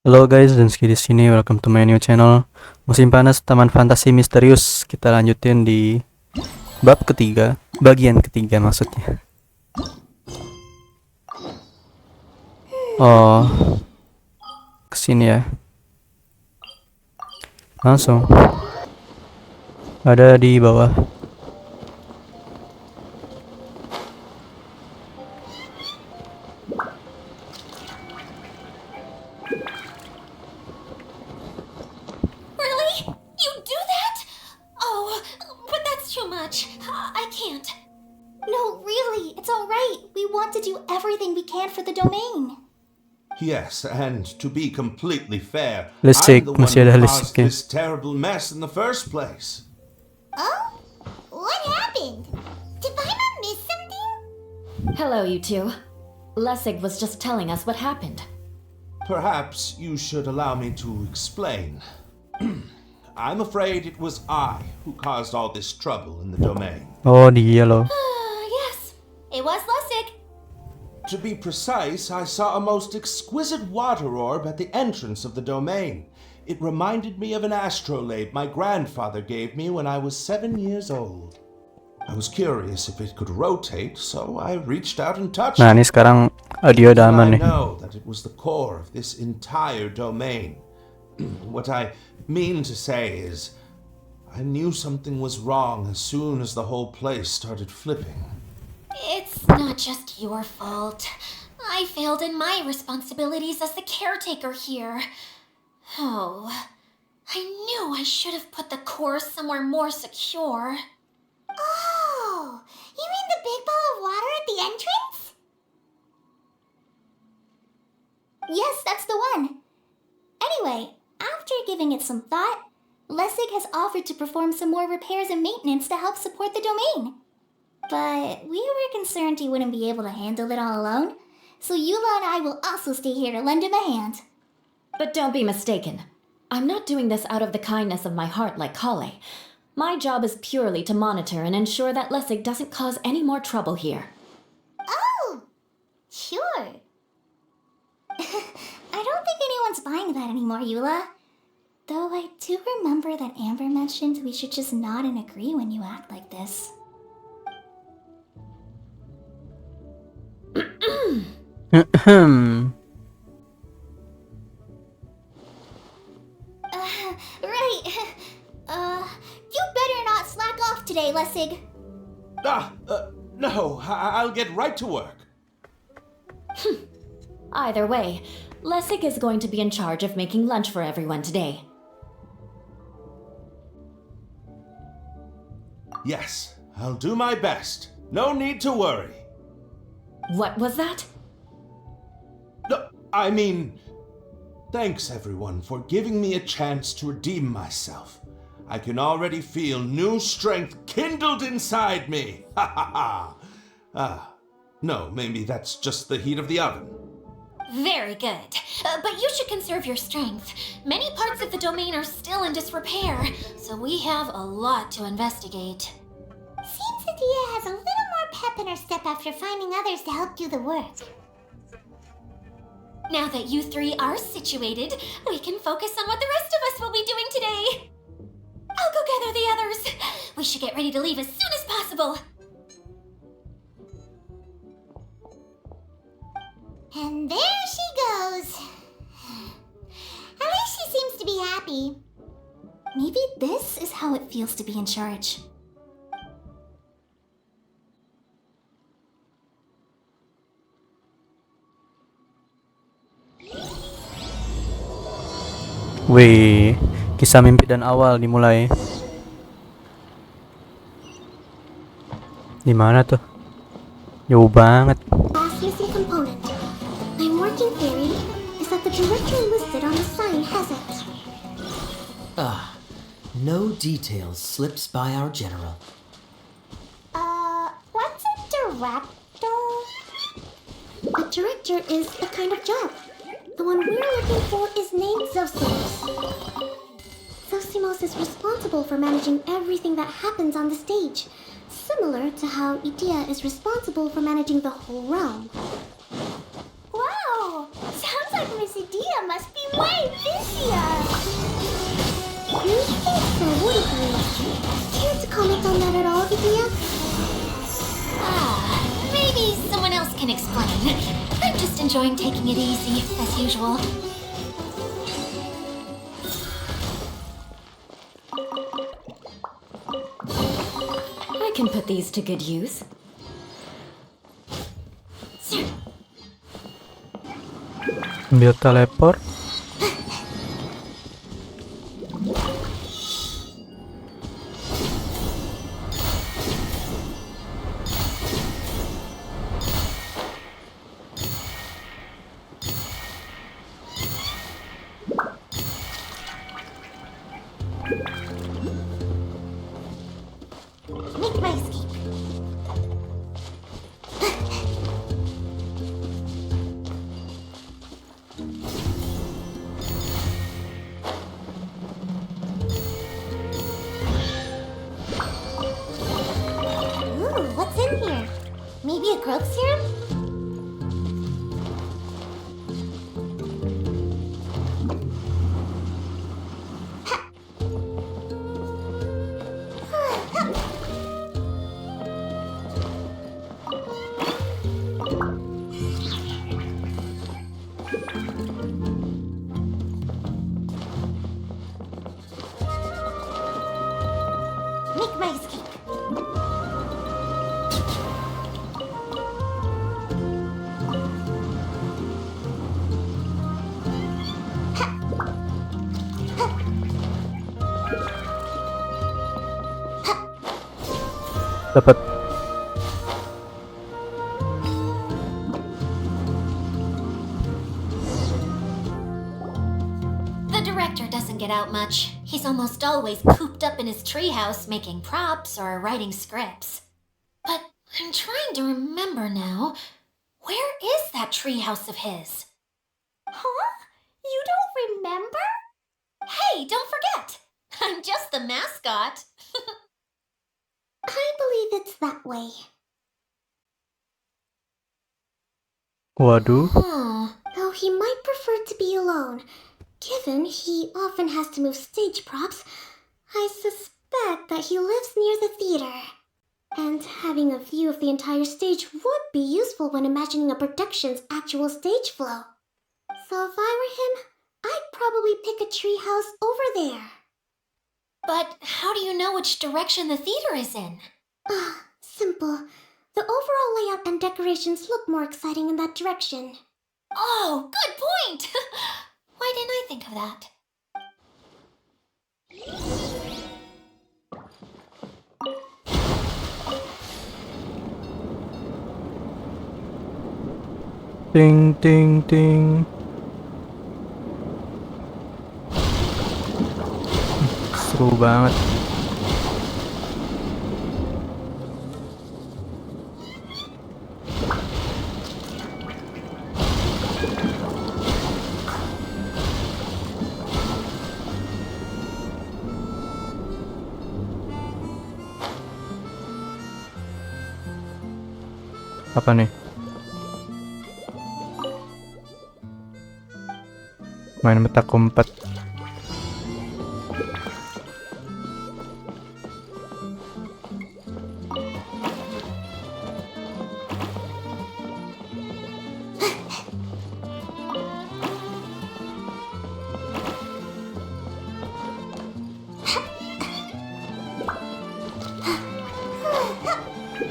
Halo guys, Denski di sini. Welcome to my new channel. Musim panas, Taman Fantasi Misterius. Kita lanjutin di bab ketiga, bagian ketiga maksudnya. Oh, kesini ya. Langsung. Ada di bawah. Really? You do that? Oh, but that's too much. I can't. No, really, it's alright. We want to do everything we can for the domain. Yes, and to be completely fair, Listrik, I'm the one masih who ada caused listriknya. this terrible mess in the first place. Oh? What happened? Did Paimon miss something? Hello, you two. Lessig was just telling us what happened. Perhaps you should allow me to explain. I'm afraid it was I who caused all this trouble in the domain. Oh, dia loh. Yes, it was Lessig. To be precise, I saw a most exquisite water orb at the entrance of the domain. It reminded me of an astrolabe my grandfather gave me when I was 7 years old. I was curious if it could rotate, so I reached out and touched Nah, it. ini sekarang audio udah aman I nih. know that it was the core of this entire domain. What I mean to say is, I knew something was wrong as soon as the whole place started flipping. It's not just your fault. I failed in my responsibilities as the caretaker here. Oh, I knew I should have put the core somewhere more secure. Oh, you mean the big ball of water at the entrance? Yes, that's the one. Anyway, after giving it some thought, Lessig has offered to perform some more repairs and maintenance to help support the domain. But we were concerned he wouldn't be able to handle it all alone, so Eula and I will also stay here to lend him a hand. But don't be mistaken. I'm not doing this out of the kindness of my heart like Kale. My job is purely to monitor and ensure that Lessig doesn't cause any more trouble here. Oh, sure. I don't think anyone's buying that anymore, Eula. Though I do remember that Amber mentioned we should just nod and agree when you act like this. Ahem. Right. You better not slack off today, Lessig. No, I'll get right to work. Either way, Lessig is going to be in charge of making lunch for everyone today. Yes, I'll do my best. No need to worry. What was that? No, I mean, thanks everyone for giving me a chance to redeem myself. I can already feel new strength kindled inside me. Ha ha ha. No, maybe that's just the heat of the oven. Very good. But you should conserve your strength. Many parts of the domain are still in disrepair, so we have a lot to investigate. Seems Adia has a little more pep in her step after finding others to help do the work. Now that you three are situated, we can focus on what the rest of us will be doing today. I'll go gather the others. We should get ready to leave as soon as possible. And there she goes. At least she seems to be happy. Maybe this is how it feels to be in charge. Wih, kisah mimpi dan awal dimulai. Di mana tuh? Jauh banget. Last missing component. My working theory is that the director listed on the sign hasn't. No details slips by our general. What's a director? A director is a kind of job. The one we're looking for is named Zosimos. Zosimos is responsible for managing everything that happens on the stage, similar to how Idia is responsible for managing the whole realm. Wow! Sounds But Miss Idea must be way busier. You think so, would agree. Care to comment on that at all, Idea? Maybe someone else can explain. I'm just enjoying taking it easy, as usual. I can put these to good use. Ambil teleport. Make my escape. Ooh, what's in here? Maybe a growth serum? Make my escape. Dapat. The director doesn't get out much. He's almost always cooped up in his treehouse making props or writing scripts. But I'm trying to remember now. Where is that treehouse of his? Huh? You don't remember? Hey, don't forget! I'm just the mascot. I believe it's that way. Waduh. Though he might prefer to be alone, given he often has to move stage props, I suspect that he lives near the theater. And having a view of the entire stage would be useful when imagining a production's actual stage flow. So if I were him, I'd probably pick a treehouse over there. But how do you know which direction the theater is in? Simple. The overall layout and decorations look more exciting in that direction. Oh, good point! Why didn't I think of that? Ting ting ting. Seru banget. Apa nih? Main petak umpet.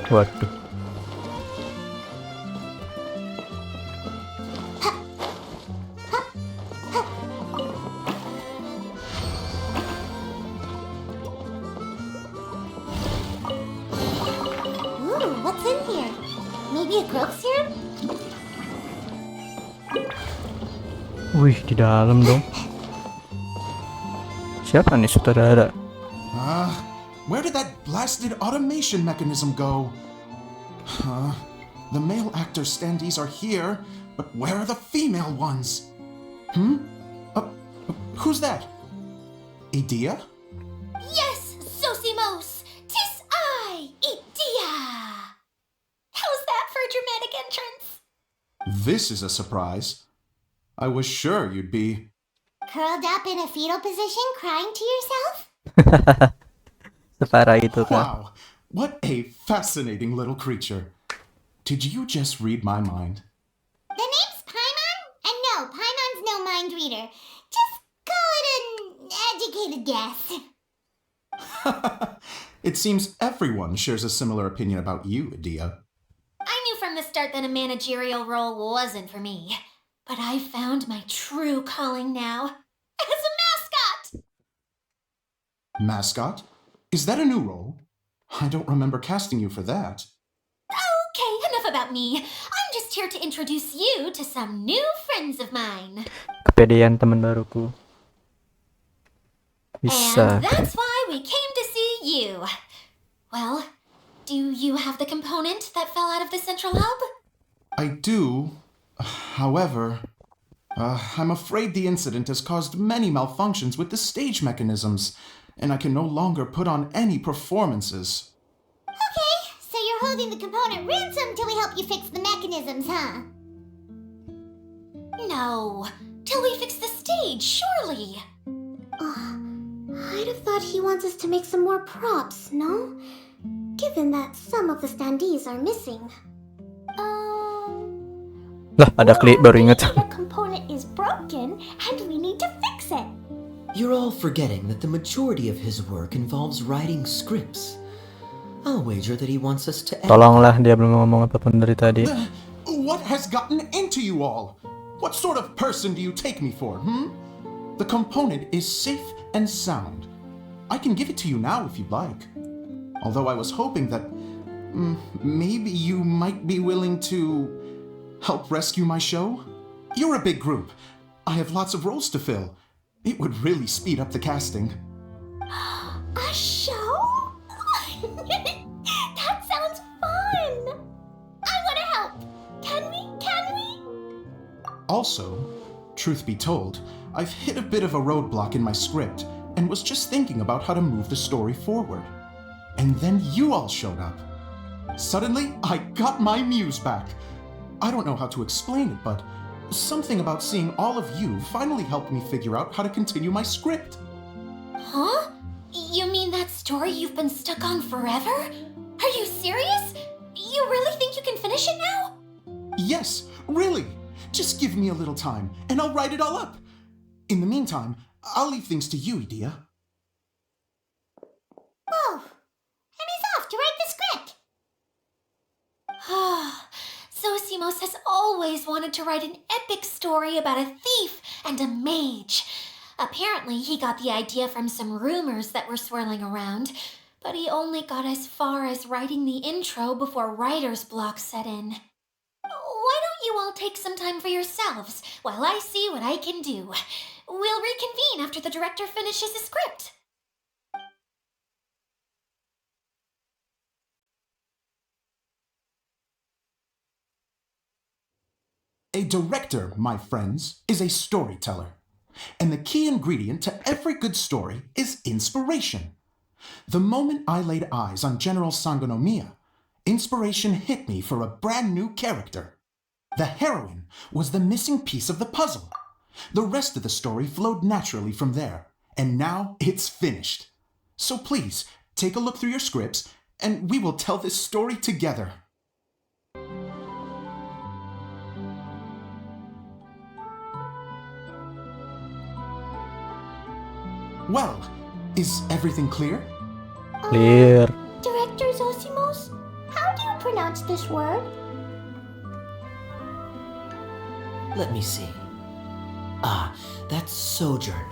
Waduh. Ooh, what's in here? Maybe a growth serum? Wih, di dalam dong. Siapa nih sutradara? Where did that blasted automation mechanism go? The male actor standees are here, but where are the female ones? Who's that? Idea? Yes, Sosimos! 'Tis I, Idea! How's that for a dramatic entrance? This is a surprise. I was sure you'd be. Curled up in a fetal position, crying to yourself? Separah itu kah? Wow, what a fascinating little creature. Did you just read my mind? The name's Paimon? And no, Paimon's no mind reader. Just call it an educated guess. It seems everyone shares a similar opinion about you, Adia. I knew from the start that a managerial role wasn't for me. But I found my true calling now. As a mascot! Mascot? Is that a new role? I don't remember casting you for that. Okay, enough about me. I'm just here to introduce you to some new friends of mine. Kepedean teman baruku. Bisa. And that's why we came to see you. Well, do you have the component that fell out of the central hub? I do. However, I'm afraid the incident has caused many malfunctions with the stage mechanisms, and I can no longer put on any performances. Okay, so you're holding the component ransom till we help you fix the mechanisms, huh? No, till we fix the stage, surely. I'd have thought he wants us to make some more props, no? Given that some of the standees are missing. Lah, ada klik baru ingat. The component is broken and we need to fix it. You're all forgetting that the majority of his work involves writing scripts. I'll wager that he wants us to edit. Tolonglah, dia belum ngomong apapun dari tadi. What has gotten into you all? What sort of person do you take me for, The component is safe and sound. I can give it to you now if you'd like. Although I was hoping that maybe you might be willing to help rescue my show? You're a big group. I have lots of roles to fill. It would really speed up the casting. A show? That sounds fun! I want to help! Can we? Also, truth be told, I've hit a bit of a roadblock in my script and was just thinking about how to move the story forward. And then you all showed up. Suddenly, I got my muse back. I don't know how to explain it, but something about seeing all of you finally helped me figure out how to continue my script. Huh? You mean that story you've been stuck on forever? Are you serious? You really think you can finish it now? Yes, really. Just give me a little time, and I'll write it all up. In the meantime, I'll leave things to you, Idia. Oh, and he's off to write the script. Zosimos has always wanted to write an epic story about a thief and a mage. Apparently, he got the idea from some rumors that were swirling around, but he only got as far as writing the intro before writer's block set in. Why don't you all take some time for yourselves while I see what I can do? We'll reconvene after the director finishes the script. A director, my friends, is a storyteller. And the key ingredient to every good story is inspiration. The moment I laid eyes on General Sangonomiya, inspiration hit me for a brand new character. The heroine was the missing piece of the puzzle. The rest of the story flowed naturally from there, and now it's finished. So please, take a look through your scripts, and we will tell this story together. Well, is everything clear? Clear. Director Zosimos, how do you pronounce this word? Let me see. That's sojourn.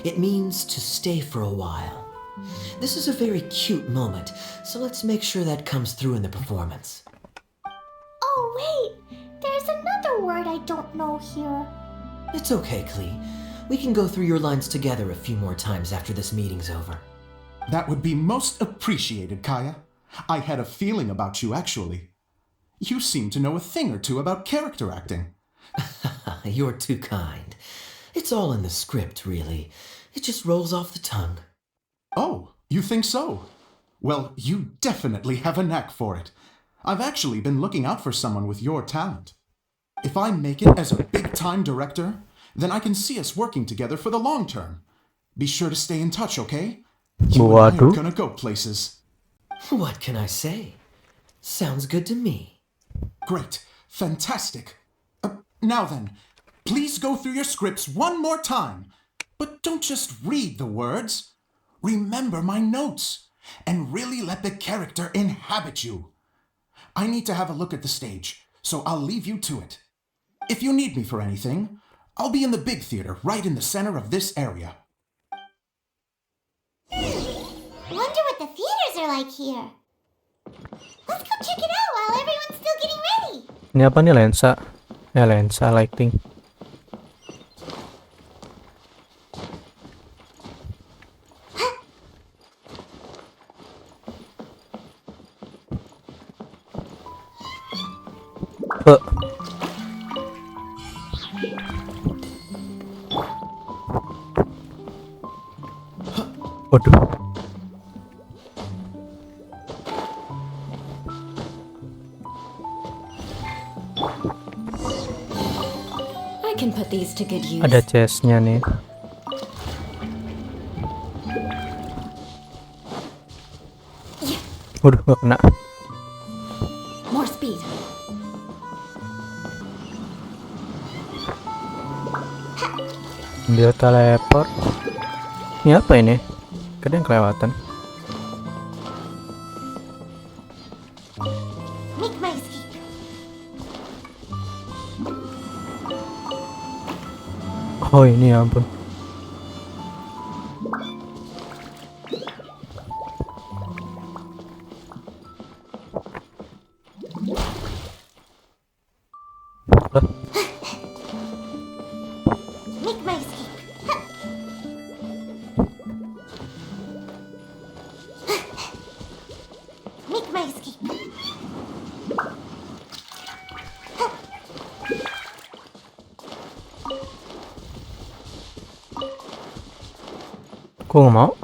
It means to stay for a while. This is a very cute moment, so let's make sure that comes through in the performance. Oh, wait. There's another word I don't know here. It's okay, Klee. We can go through your lines together a few more times after this meeting's over. That would be most appreciated, Kaya. I had a feeling about you, actually. You seem to know a thing or two about character acting. You're too kind. It's all in the script, really. It just rolls off the tongue. Oh, you think so? Well, you definitely have a knack for it. I've actually been looking out for someone with your talent. If I make it as a big-time director, then I can see us working together for the long term. Be sure to stay in touch, okay? You and I are Waduh. gonna go places. What can I say? Sounds good to me. Great. Fantastic. Now then, please go through your scripts one more time. But don't just read the words. Remember my notes. And really let the character inhabit you. I need to have a look at the stage, so I'll leave you to it. If you need me for anything, I'll be in the big theater right in the center of this area. Wonder what the theaters are like here. Let's go check it out while everyone's still getting ready. Ini apa nih, lensa? Lensa lighting. Waduh. I can put these to good use. Ada chestnya nih. Waduh, gak kena. More speed. Ambil teleport. Ini apa ini? Kadang kelewatan. Make my escape. Oh ini ya ampun. Make my escape. Make my escape. Kok nggak mau?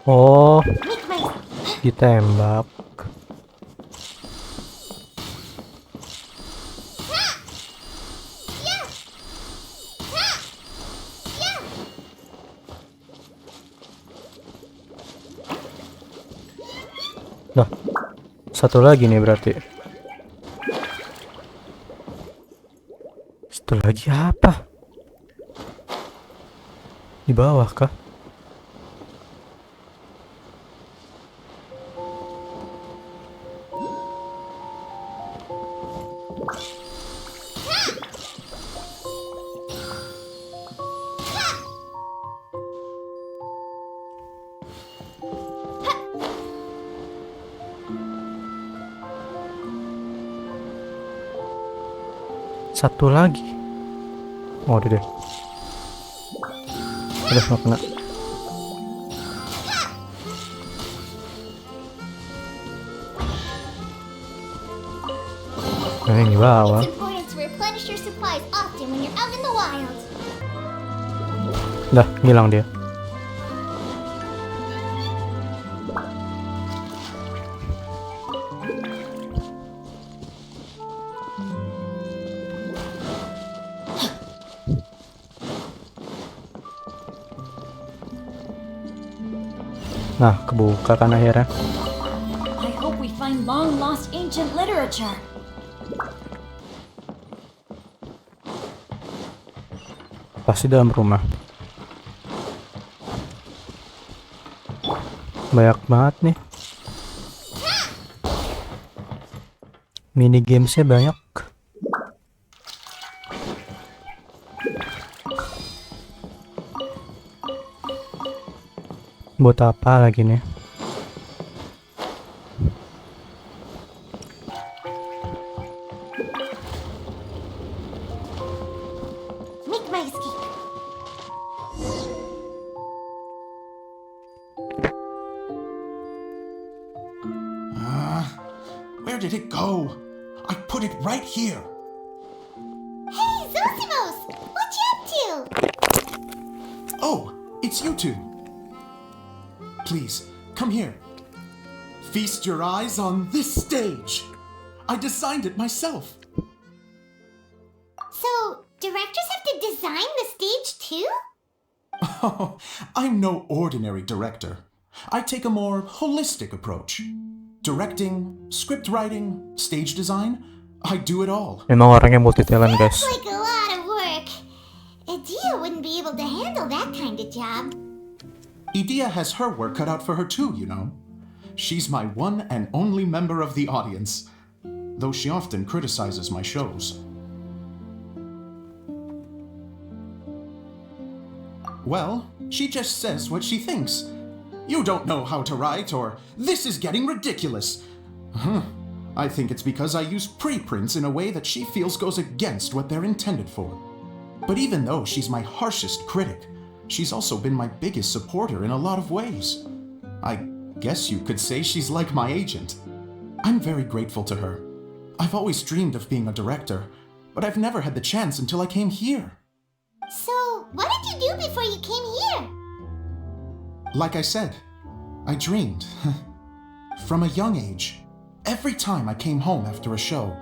Oh, Make my ditembak. Nah, satu lagi nih berarti. Satu lagi apa? Di bawah kah? Satu lagi. Oh, udah deh. Udah nggak kena. Nah, ini bawah. It's important to replenish your supplies often when you're out in the wild. Dah, hilang dia. Nah, kebuka kan akhirnya. I hope we find long lost ancient literature. Pasti dalam rumah. Banyak banget nih. Mini gamesnya banyak. Buat apa lagi nih? Make my escape. Where did it go? I put it right here. Hey, Zosimos! What you up to? Oh, it's you two. Please, come here. Feast your eyes on this stage. I designed it myself. So, directors have to design the stage too? Oh, I'm no ordinary director. I take a more holistic approach. Directing, script writing, stage design, I do it all. Memang orangnya multi talent, guys. Like a lot of work. Adia wouldn't be able to handle that kind of job. Idea has her work cut out for her too, you know. She's my one and only member of the audience, though she often criticizes my shows. Well, she just says what she thinks. You don't know how to write, or this is getting ridiculous. I think it's because I use preprints in a way that she feels goes against what they're intended for. But even though she's my harshest critic, she's also been my biggest supporter in a lot of ways. I guess you could say she's like my agent. I'm very grateful to her. I've always dreamed of being a director, but I've never had the chance until I came here. So, what did you do before you came here? Like I said, I dreamed. From a young age, every time I came home after a show,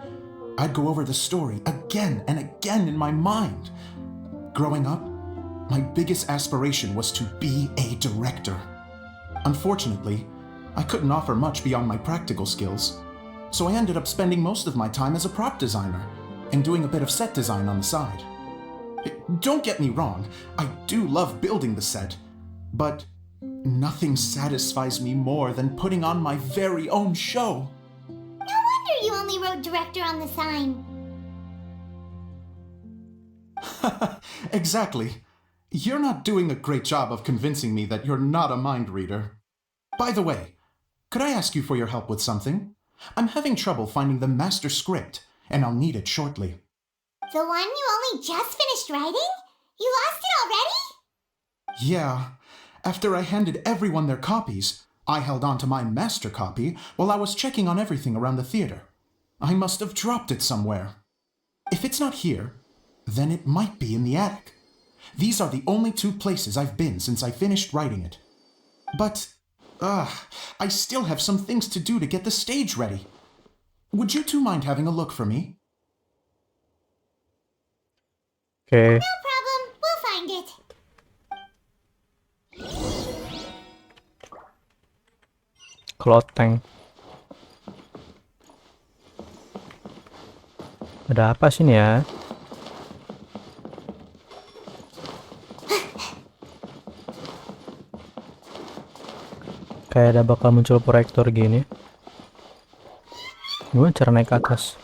I'd go over the story again and again in my mind. Growing up, my biggest aspiration was to be a director. Unfortunately, I couldn't offer much beyond my practical skills, so I ended up spending most of my time as a prop designer and doing a bit of set design on the side. Don't get me wrong, I do love building the set, but nothing satisfies me more than putting on my very own show. No wonder you only wrote director on the sign. Exactly. You're not doing a great job of convincing me that you're not a mind reader. By the way, could I ask you for your help with something? I'm having trouble finding the master script, and I'll need it shortly. The one you only just finished writing? You lost it already? Yeah. After I handed everyone their copies, I held on to my master copy while I was checking on everything around the theater. I must have dropped it somewhere. If it's not here, then it might be in the attic. These are the only two places I've been since I finished writing it. But, I still have some things to do to get the stage ready. Would you two mind having a look for me? Oke. No problem, we'll find it. Kloteng. Ada apa sini ya? Kayak ada bakal muncul proyektor gini. Gimana cara naik ke atas?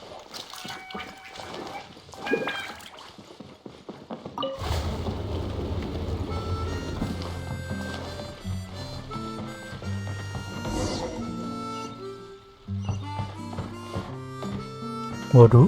Waduh.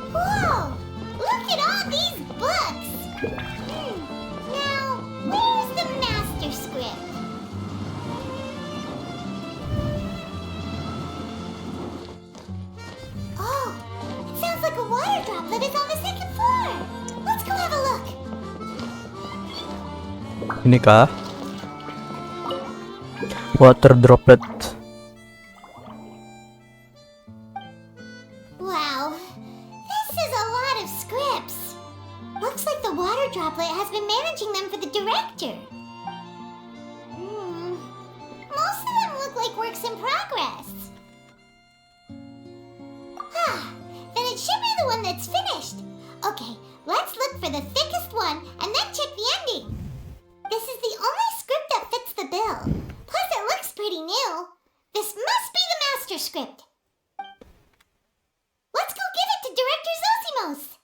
Whoa! Look at all these books! Now, where's the master script? Oh, it sounds like a water droplet is on the second floor! Let's go have a look! Ini kah? Water droplet. Wow, this is a lot of scripts. Looks like the water droplet has been managing them for the director. Most of them look like works in progress. Then it should be the one that's finished. Okay, let's look for the thickest one and then check the ending. This is the only script that fits the bill. Plus it looks pretty new. This must be the master script. Let's go give it to Director Zosimos!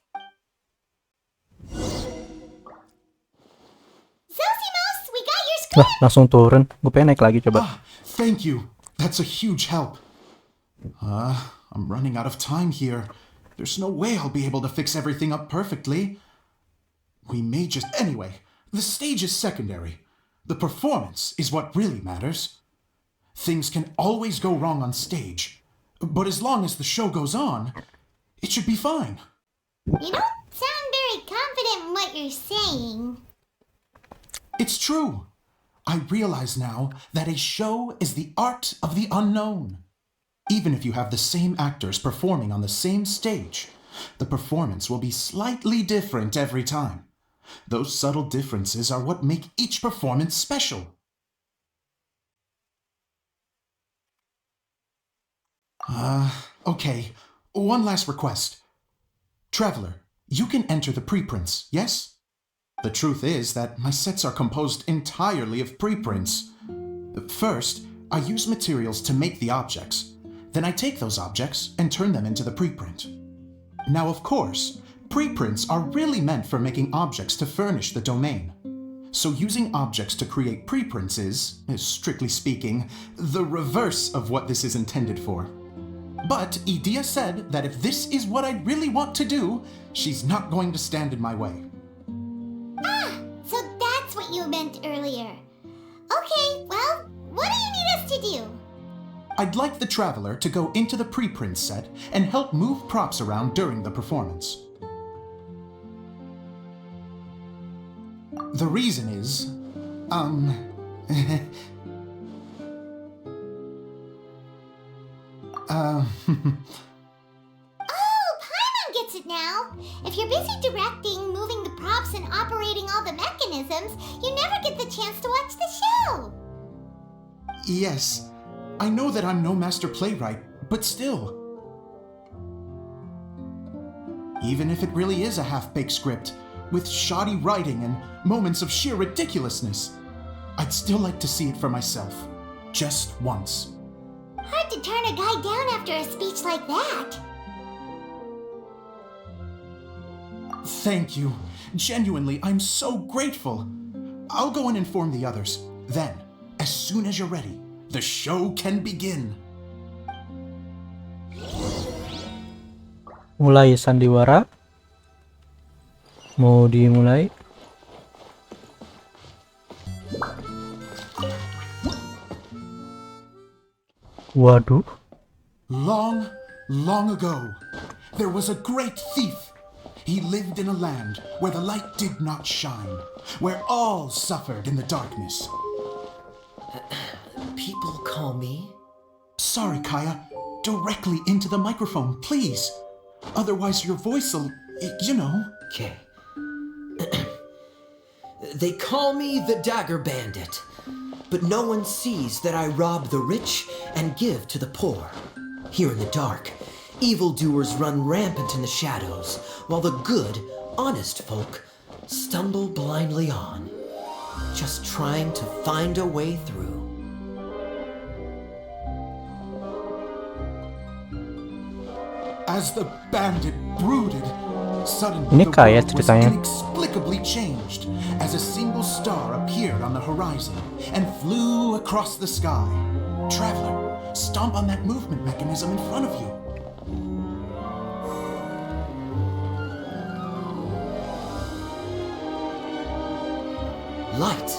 Lah, langsung turun. Gue pengen naik lagi coba. Ah, thank you. That's a huge help. I'm running out of time here. There's no way I'll be able to fix everything up perfectly. We may just... Anyway, the stage is secondary. The performance is what really matters. Things can always go wrong on stage, but as long as the show goes on, it should be fine. You don't sound very confident in what you're saying. It's true. I realize now that a show is the art of the unknown. Even if you have the same actors performing on the same stage, the performance will be slightly different every time. Those subtle differences are what make each performance special. Okay. One last request. Traveler, you can enter the preprints, yes? The truth is that my sets are composed entirely of preprints. First, I use materials to make the objects. Then I take those objects and turn them into the preprint. Now, of course, preprints are really meant for making objects to furnish the domain. So using objects to create preprints is, strictly speaking, the reverse of what this is intended for. But Idea said that if this is what I really want to do, she's not going to stand in my way. So that's what you meant earlier. Okay, well, what do you need us to do? I'd like the Traveler to go into the preprint set and help move props around during the performance. The reason is, Oh, Paimon gets it now. If you're busy directing, moving the props, and operating all the mechanisms, you never get the chance to watch the show. Yes, I know that I'm no master playwright, but still. Even if it really is a half-baked script, with shoddy writing and moments of sheer ridiculousness, I'd still like to see it for myself, just once. Hard to turn a guy down after a speech like that. Thank you. Genuinely, I'm so grateful. I'll go and inform the others. Then, as soon as you're ready, the show can begin. Mulai sandiwara. Mau dimulai. Waduh. Long, long ago, there was a great thief. He lived in a land where the light did not shine, where all suffered in the darkness. People call me? Sorry, Kaya. Directly into the microphone, please. Otherwise your voice'll, you know. Okay. They call me the Dagger Bandit, but no one sees that I rob the rich and give to the poor. Here in the dark, evildoers run rampant in the shadows, while the good, honest folk stumble blindly on, just trying to find a way through. As the bandit brooded, suddenly Ini the kaya world was ceritanya. inexplicably changed as a single star appeared on the horizon and flew across the sky. Traveler, stomp on that movement mechanism in front of you. Light.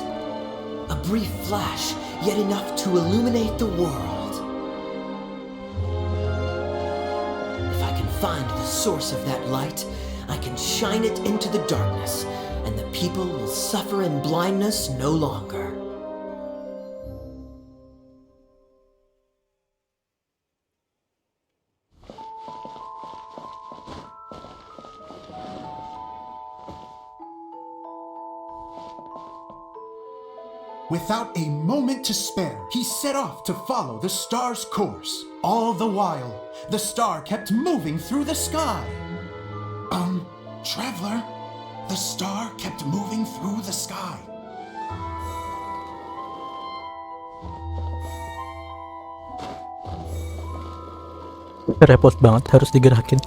A brief flash, yet enough to illuminate the world. If I can find the source of that light, I can shine it into the darkness, and the people will suffer in blindness no longer. Without a moment to spare, he set off to follow the star's course. All the while, the star kept moving through the sky. Traveler, the star kept moving through the sky. Repot banget, harus digerakin.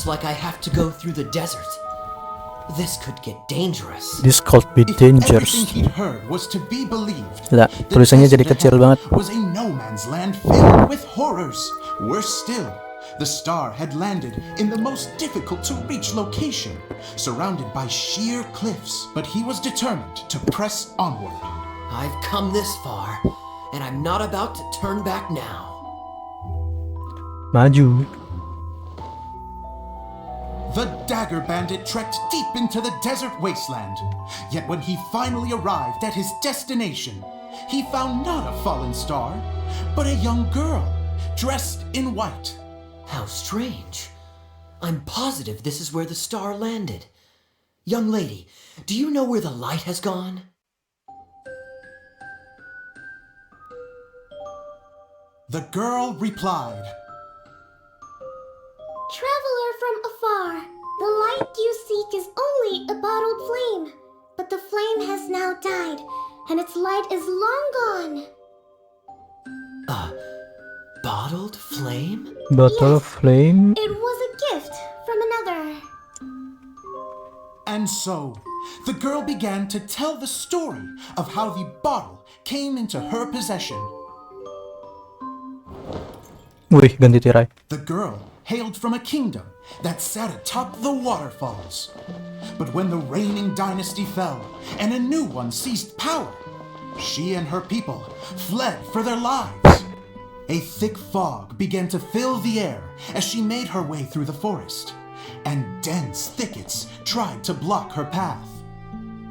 Looks like I have to go through the desert. This could get dangerous. This could be If dangerous. everything he'd heard was to be believed, Lah, the tulisannya jadi desert kecil ahead banget. was a no man's land filled with horrors. Worse still, the star had landed in the most difficult to reach location, surrounded by sheer cliffs. But he was determined to press onward. I've come this far, and I'm not about to turn back now. Maju. The dagger bandit trekked deep into the desert wasteland. Yet when he finally arrived at his destination, he found not a fallen star, but a young girl dressed in white. How strange. I'm positive this is where the star landed. Young lady, do you know where the light has gone? The girl replied, Traveler from afar, the light you seek is only a bottled flame. But the flame has now died, and its light is long gone. Bottled flame? Bottle of flame. It was a gift from another. and so the girl began to tell the story of how the bottle came into her possession. Wih, ganti tirai. The girl hailed from a kingdom that sat atop the waterfalls. But when the reigning dynasty fell and a new one seized power, she and her people fled for their lives. A thick fog began to fill the air as she made her way through the forest, and dense thickets tried to block her path.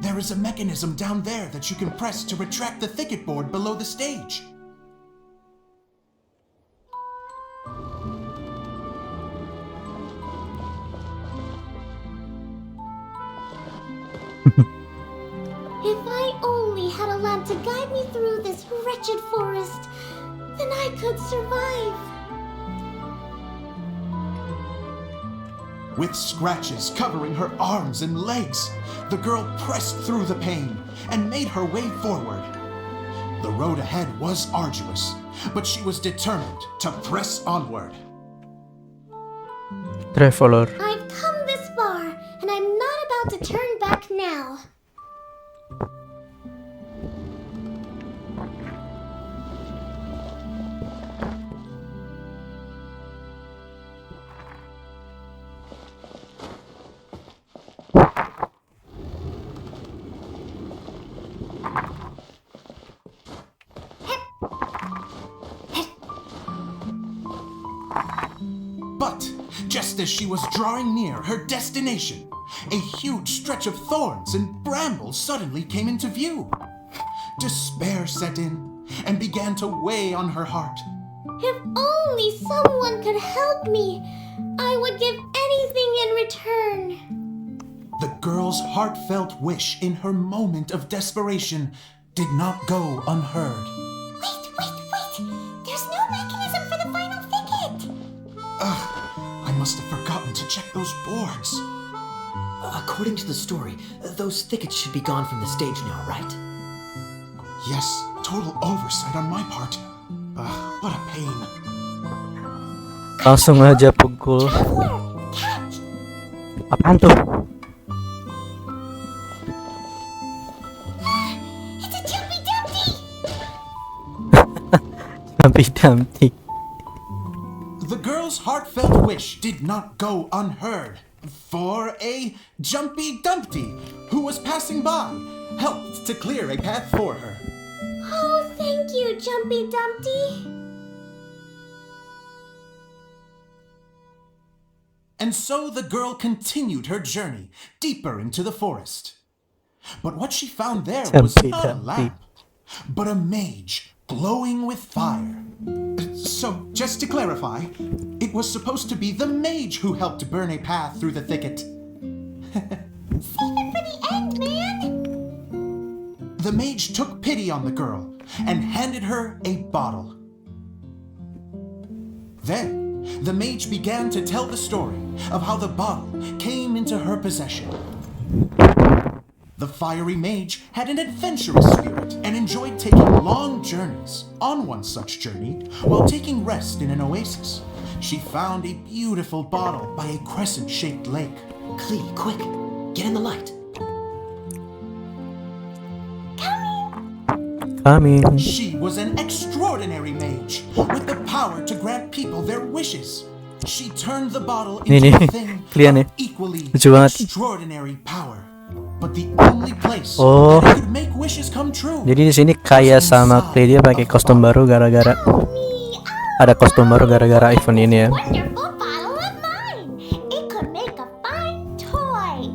There is a mechanism down there that you can press to retract the thicket board below the stage. If I only had a lamp to guide me through this wretched forest, then I could survive. With scratches covering her arms and legs, the girl pressed through the pain and made her way forward. The road ahead was arduous, but she was determined to press onward. Traveler. I've come this far, and I'm not about to turn back now. But just as she was drawing near her destination, a huge stretch of thorns and brambles suddenly came into view. Despair set in and began to weigh on her heart. If only someone could help me, I would give anything in return. The girl's heartfelt wish in her moment of desperation did not go unheard. Wait! There's no mechanism for the final thicket! I must have forgotten to check those boards. According to the story, those thickets should be gone from the stage now, right? Yes, total oversight on my part. What a pain. Langsung aja pukul. Traveler! Catch! Apaan tuh? It's a jumpy dumpty! Dumpty. The girl's heartfelt wish did not go unheard, for a Jumpy Dumpty who was passing by helped to clear a path for her. Oh, thank you, Jumpy Dumpty! And so the girl continued her journey deeper into the forest. But what she found there was Jumpy not a Dumpty. lamp, but a mage glowing with fire. So, just to clarify, it was supposed to be the mage who helped burn a path through the thicket. Save it for the end, man! The mage took pity on the girl and handed her a bottle. Then, the mage began to tell the story of how the bottle came into her possession. The fiery mage had an adventurous spirit and enjoyed taking long journeys. On one such journey, while taking rest in an oasis, She found a beautiful bottle by a crescent-shaped lake. Klee, quick! Get in the light! Coming. She was an extraordinary mage with the power to grant people their wishes. She turned the bottle into Nih, a thing clear of nih. equally Lucu banget. extraordinary power. But the only place Oh. that it could make wishes come true. Jadi di sini kayak sama Clay, dia pakai kostum baru gara-gara ada kostum baru gara-gara event ini ya. Wonderful bottle of mine. It could make a fine toy.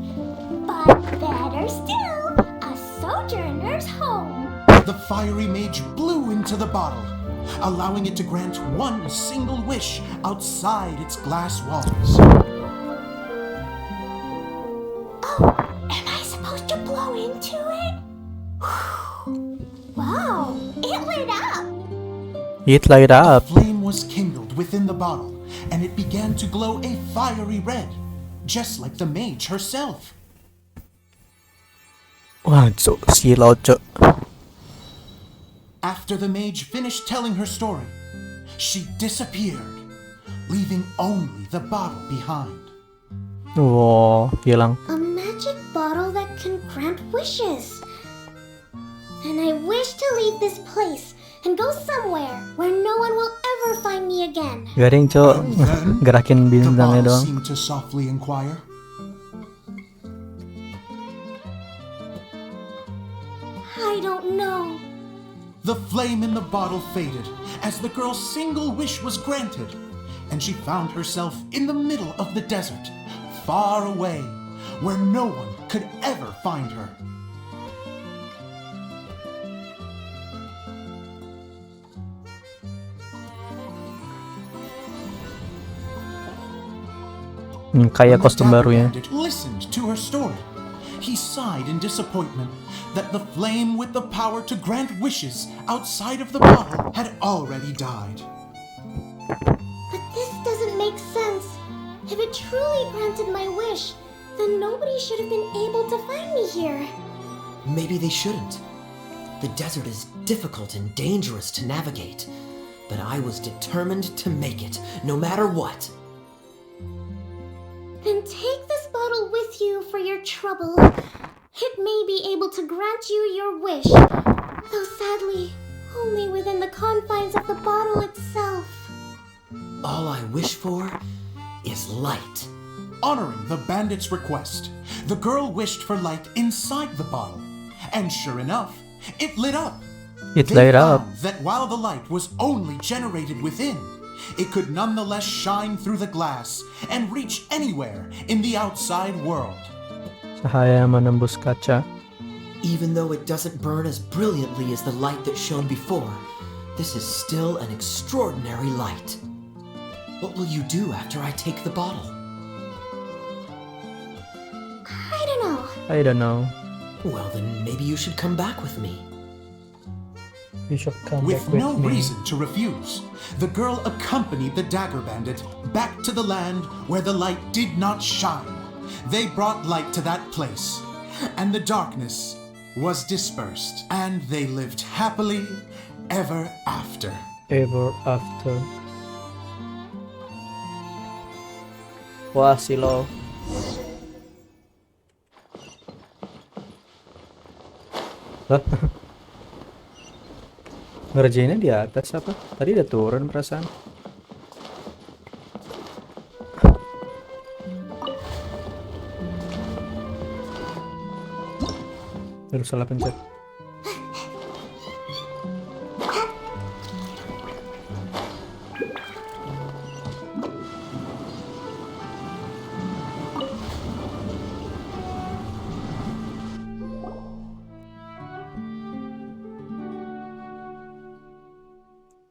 But better still, a sojourner's home. The fiery mage blew into the bottle, allowing it to grant one single wish outside its glass walls. Oh, am I supposed to blow into it? Wow, it lit up. It light A up. flame was kindled within the bottle, and it began to glow a fiery red, just like the mage herself. Wah, cok, silau cok. After the mage finished telling her story, she disappeared, leaving only the bottle behind. Wow, hilang. A magic bottle that can grant wishes. And I wish to leave this place and go somewhere where no one will ever find me again. Garing cok. And then Gerakin the bintangnya bottle doang. seemed to softly inquire, I don't know. The flame in the bottle faded as the girl's single wish was granted, and she found herself in the middle of the desert, far away, where no one could ever find her. Kayak When the kostum dapper baru ya. bandit listened to her story. He sighed in disappointment that the flame with the power to grant wishes outside of the bottle had already died. But this doesn't make sense. If it truly granted my wish, then nobody should have been able to find me here. Maybe they shouldn't. The desert is difficult and dangerous to navigate, but I was determined to make it, no matter what. Then take this bottle with you for your trouble. It may be able to grant you your wish, though sadly, only within the confines of the bottle itself. All I wish for is light. Honoring the bandit's request, the girl wished for light inside the bottle, and sure enough, it lit up. It They light up. found that while the light was only generated within, it could nonetheless shine through the glass and reach anywhere in the outside world. Cahaya menembus kaca. Even though it doesn't burn as brilliantly as the light that shone before, this is still an extraordinary light. What will you do after I take the bottle? I don't know. I don't know. Well, then maybe you should come back with me. You should come With back with no me. reason to refuse, the girl accompanied the dagger bandit back to the land where the light did not shine. They brought light to that place, and the darkness was dispersed, and they lived happily ever after. Ever after. Wah, silau. Hah? Ngerjainnya di atas apa? Tadi udah turun perasaan. Baru salah pencet.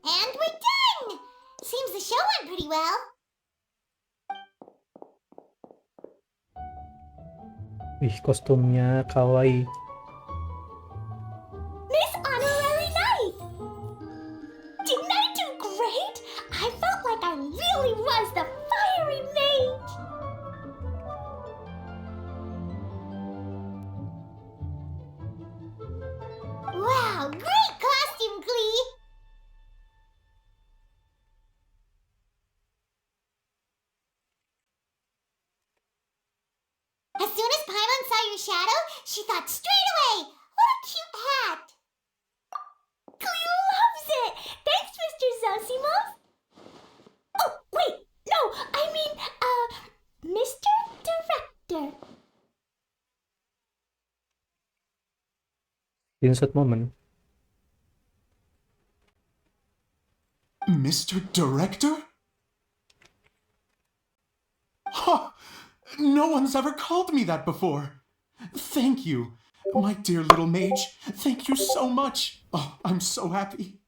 And we're done! Seems the show went pretty well. Wih, kostumnya kawaii. Miss Honorary Knight! Didn't I do great? I felt like I really was the fiery mage! Wow, great costume, Glee! shadow, she thought straight away, what a cute hat! Cleo loves it! Thanks, Mr. Zosimov! Oh, wait, no, I mean, Mr. Director. Insert moment. Mr. Director? Ha! No one's ever called me that before. Thank you, my dear little mage. Thank you so much. Oh, I'm so happy.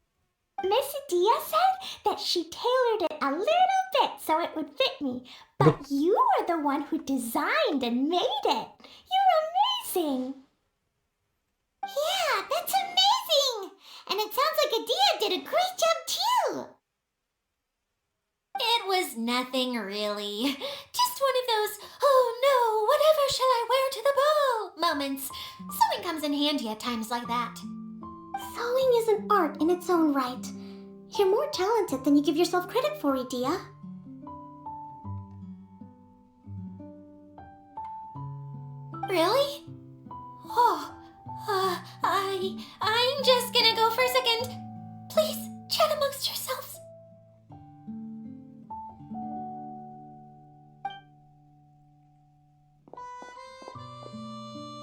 Miss Dia said that she tailored it a little bit so it would fit me, but you were the one who designed and made it. You're amazing. Yeah, that's amazing. And it sounds like Adia did a great job too. It was nothing really. Just one of those, oh no, whatever shall I wear to the ball moments. Sewing comes in handy at times like that. Sewing is an art in its own right. You're more talented than you give yourself credit for, Adia. Really? Oh, I'm just gonna go for a second. Please, chat amongst yourselves.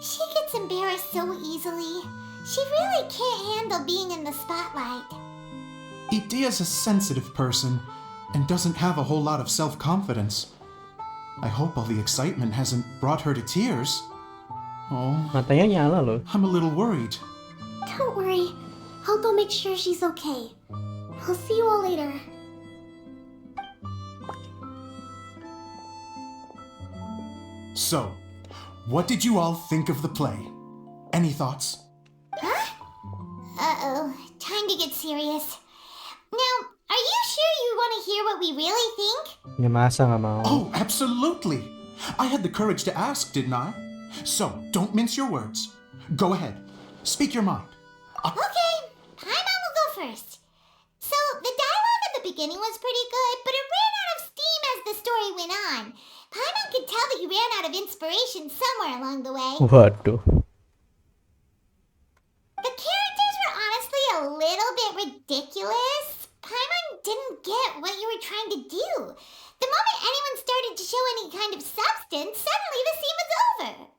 She gets embarrassed so easily. She really can't handle being in the spotlight. Idia's a sensitive person and doesn't have a whole lot of self-confidence. I hope all the excitement hasn't brought her to tears. Oh, Matanya nyala loh. I'm a little worried. Don't worry. I'll go make sure she's okay. I'll see you all later. So, what did you all think of the play? Any thoughts? Uh-oh. Time to get serious. Now, are you sure you want to hear what we really think? Ya masa nggak mau. Oh, absolutely. I had the courage to ask, didn't I? So, don't mince your words. Go ahead. Speak your mind. Okay, Paimon will go first. So, the dialogue at the beginning was pretty good, but it ran out of steam as the story went on. Paimon could tell that you ran out of inspiration somewhere along the way. Waduh. The characters were honestly a little bit ridiculous. Paimon didn't get what you were trying to do. The moment anyone started to show any kind of substance, suddenly the scene was over.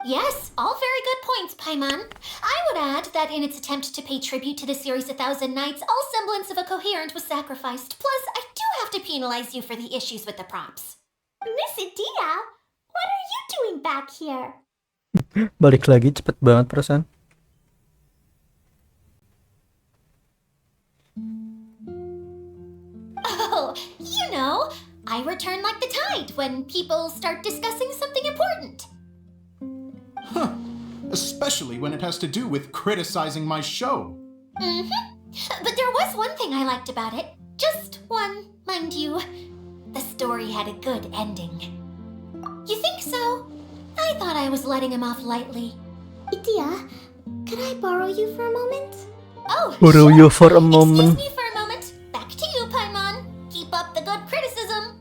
Yes, all very good points, Paimon. I would add that in its attempt to pay tribute to the series 1,000 Nights, all semblance of a coherent was sacrificed. Plus, I do have to penalize you for the issues with the props. Miss Adia, what are you doing back here? Balik lagi cepet banget perasaan. Oh, you know, I return like the tide when people start discussing something important. Huh. Especially when it has to do with criticizing my show. But there was one thing I liked about it. Just one, mind you. The story had a good ending. You think so? I thought I was letting him off lightly. Adia, could I borrow you for a moment? Oh, Borrow sure. you for a moment. Excuse me for a moment. Back to you, Paimon. Keep up the good criticism.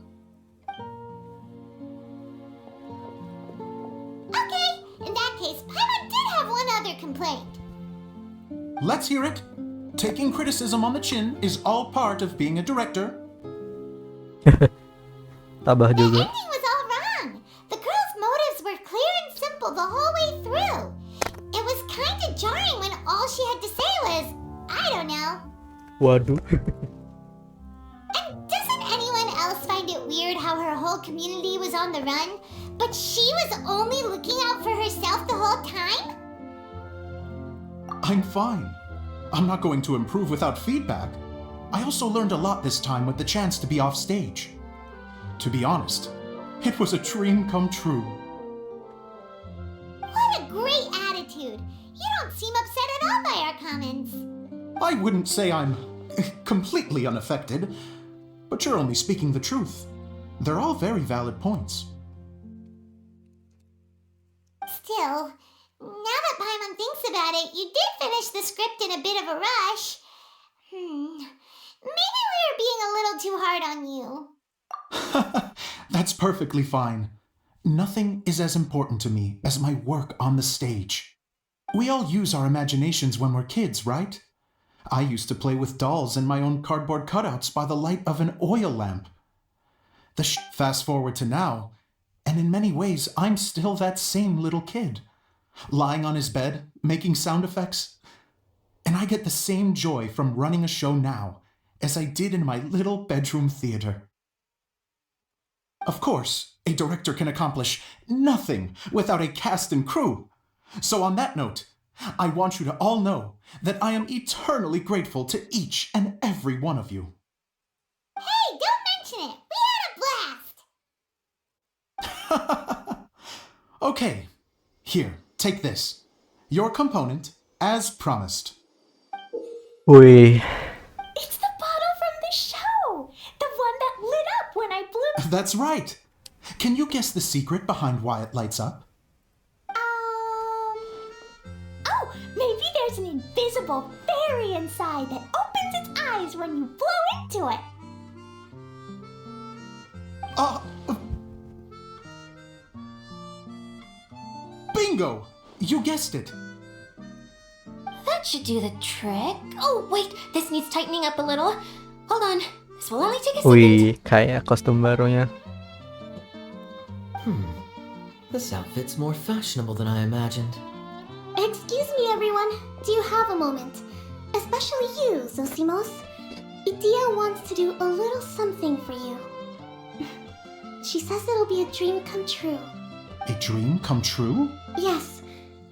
Okay, in that case, Paimon did have one other complaint. Let's hear it. Taking criticism on the chin is all part of being a director. Tabah The juga. ending was all wrong. The girl's motives were clear and simple the whole way through. It was kind of jarring when all she had to say was, I don't know. Waduh. And doesn't anyone else find it weird how her whole community was on the run, but she was only looking out for herself the whole time? I'm fine. I'm not going to improve without feedback. I also learned a lot this time with the chance to be off stage. To be honest, it was a dream come true. What a great attitude. You don't seem upset at all by our comments. I wouldn't say I'm completely unaffected, but you're only speaking the truth. They're all very valid points. Still, now that Paimon thinks about it, you did finish the script in a bit of a rush. Maybe we were being a little too hard on you. That's perfectly fine. nothing is as important to me as my work on the stage. We all use our imaginations when we're kids, right? I used to play with dolls and my own cardboard cutouts by the light of an oil lamp. Fast forward to now, and in many ways, I'm still that same little kid, lying on his bed, making sound effects. And I get the same joy from running a show now as I did in my little bedroom theater. Of course, a director can accomplish nothing without a cast and crew. So on that note, I want you to all know that I am eternally grateful to each and every one of you. Hey, don't mention it! We had a blast! Okay, here, take this. Your component, as promised. Wih, It's the bottle from the show! The one that lit up when I blew... That's right. Can you guess the secret behind why it lights up? Oh, maybe there's an invisible fairy inside that opens its eyes when you blow into it. Bingo! You guessed it. That should do the trick. Oh, wait, this needs tightening up a little. Hold on, this will only take a second. wih, kayak kostum barunya. This outfit's more fashionable than I imagined. Excuse me, everyone. Do you have a moment? Especially you, Zosimos. Idia wants to do a little something for you. She says it'll be a dream come true. A dream come true? Yes,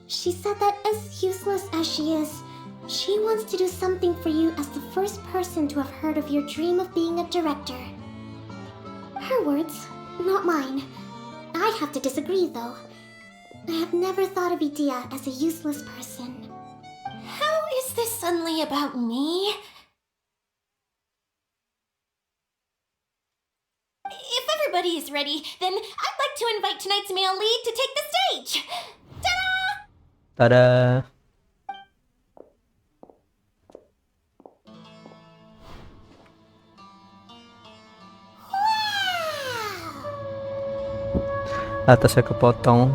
she said that as useless as she is, she wants to do something for you as the first person to have heard of your dream of being a director. Her words, not mine. I have to disagree, though. I have never thought of Idia as a useless person. How is this suddenly about me? If everybody is ready, then I'd like to invite tonight's male lead to take the stage. Ta-da! Tada. Atasnya kepotong.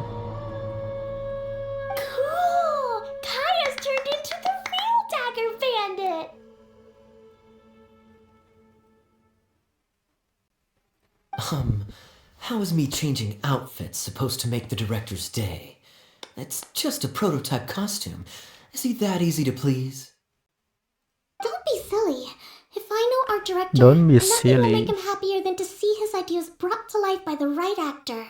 Cool! Kaya's turned into the real Dagger Bandit! How is me changing outfits supposed to make the director's day? It's just a prototype costume. Is he that easy to please? Don't be silly. If I know our director, Don't be nothing will silly. make him happier than to see his ideas brought to life by the right actor.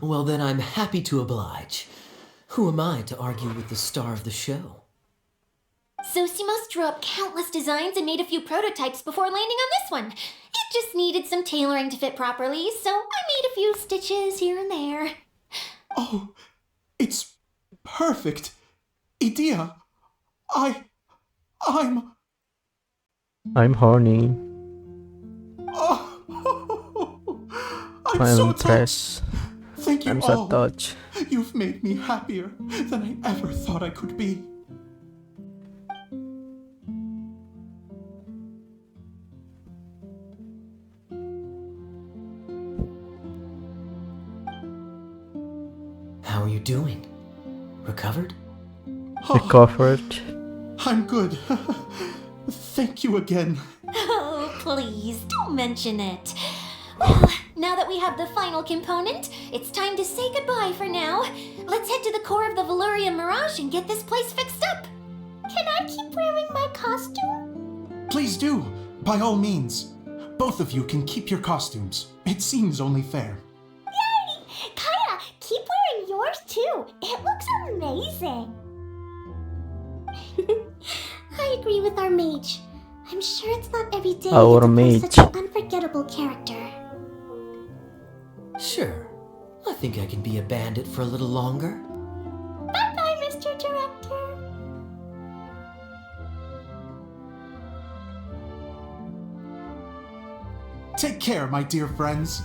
Well, then I'm happy to oblige. Who am I to argue with the star of the show? Zosimos drew up countless designs and made a few prototypes before landing on this one. It just needed some tailoring to fit properly, so I made a few stitches here and there. Oh, it's perfect. Idia, I'm... I'm horny. Oh, I'm I'm so impressed. Thank you I'm so all. touched. You've made me happier than I ever thought I could be. How are you doing? Recovered? Recovered. I'm good. Thank you again. Oh, please, don't mention it. Well, now that we have the final component, it's time to say goodbye for now. Let's head to the core of the Veluriyam Mirage and get this place fixed up. Can I keep wearing my costume? Please do, by all means. Both of you can keep your costumes. It seems only fair. Yay! Kaya, keep wearing yours too. It looks amazing. I agree with our mage. I'm sure it's not every day Our you get to play mage. such an unforgettable character. Sure. I think I can be a bandit for a little longer. Bye-bye, Mr. Director. Take care, my dear friends.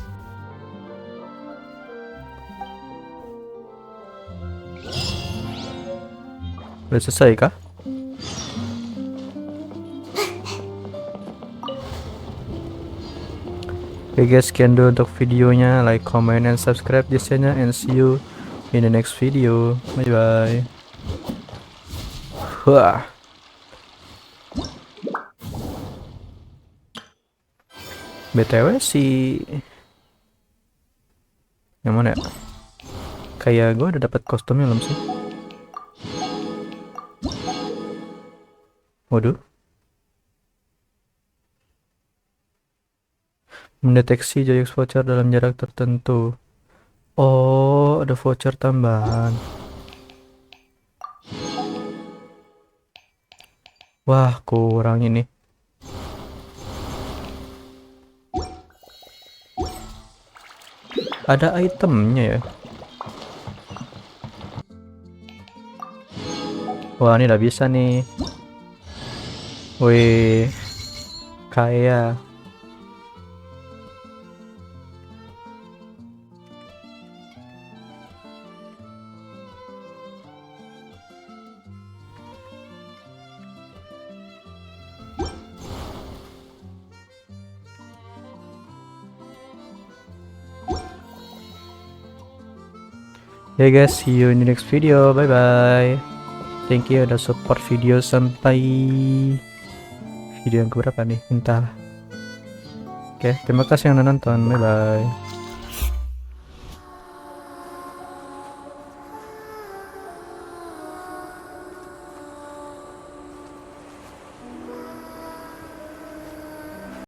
Udah selesai kah? Oke guys, sekian dulu untuk videonya. Like, comment, and subscribe this channel, and see you in the next video. Bye bye. Wah. BTW sih, yang mana ya? Kayak gue udah dapat kostumnya belum sih? Waduh. Mendeteksi joyux voucher dalam jarak tertentu. Oh, ada voucher tambahan. Wah, kurang ini. Ada itemnya ya. Wah, ini udah bisa nih. Wih, kaya. Ya guys, see you in the next video. Bye bye. Thank you udah support video sampai video yang keberapa nih? Entahlah. Oke, terima kasih yang udah nonton. Bye bye.